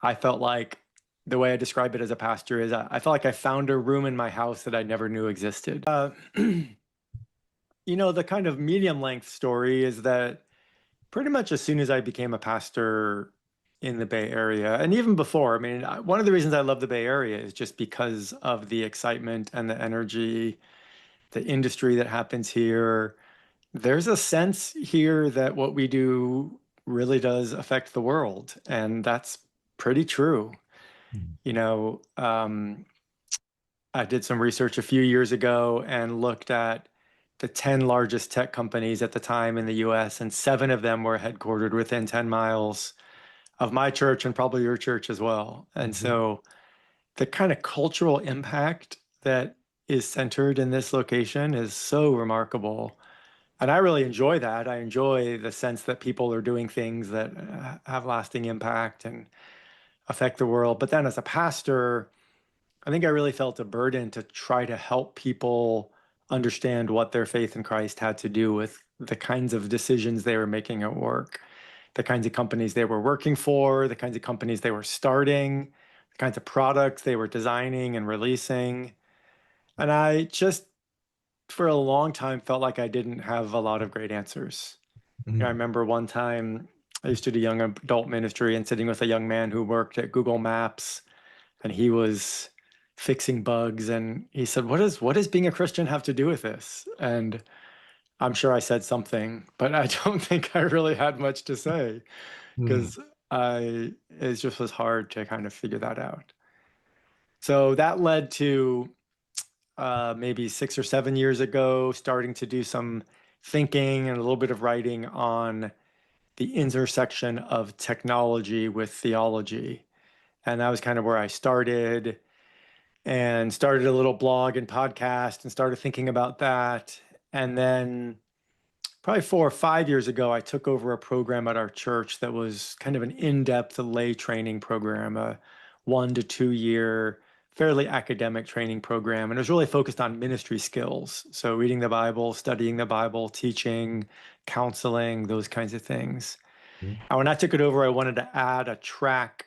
I felt like the way I describe it as a pastor is I felt like I found a room in my house that I never knew existed. The kind of medium length story is that pretty much as soon as I became a pastor in the Bay Area, and even before, I mean, one of the reasons I love the Bay Area is just because of the excitement and the energy, the industry that happens here. There's a sense here that what we do really does affect the world, and that's pretty true. Mm. You know, um, I did some research a few years ago and looked at the 10 largest tech companies at the time in the US, and seven of them were headquartered within 10 miles of my church and probably your church as well. And Mhm. so the kind of cultural impact that is centered in this location is so remarkable. And I really enjoy that. I enjoy the sense that people are doing things that have lasting impact and affect the world. But then as a pastor, I think I really felt a burden to try to help people understand what their faith in Christ had to do with the kinds of decisions they were making at work, the kinds of companies they were working for, the kinds of companies they were starting, the kinds of products they were designing and releasing. And I just, for a long time, felt like I didn't have a lot of great answers. I Mhm. remember one time I used to do young adult ministry and sitting with a young man who worked at Google Maps, and he was fixing bugs, and he said, what does being a Christian have to do with this? And I'm sure I said something, but I don't think I really had much to say Mm. because it just was hard to kind of figure that out. So that led to maybe 6 or 7 years ago, starting to do some thinking and a little bit of writing on the intersection of technology with theology. And that was kind of where I started, and started a little blog and podcast and started thinking about that. And then probably 4 or 5 years ago, I took over a program at our church that was kind of an in-depth lay training program, a 1 to 2 year, fairly academic training program. And it was really focused on ministry skills. So reading the Bible, studying the Bible, teaching, counseling, those kinds of things. Mm. And when I took it over, I wanted to add a track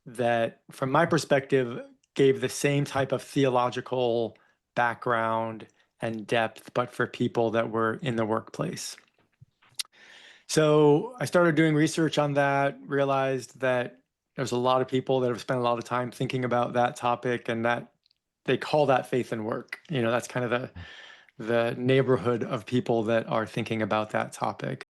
that, from my perspective, gave the same type of theological background and depth, but for people that were in the workplace. So I started doing research on that, realized that there's a lot of people that have spent a lot of time thinking about that topic, and that they call that faith and work. That's kind of the neighborhood of people that are thinking about that topic.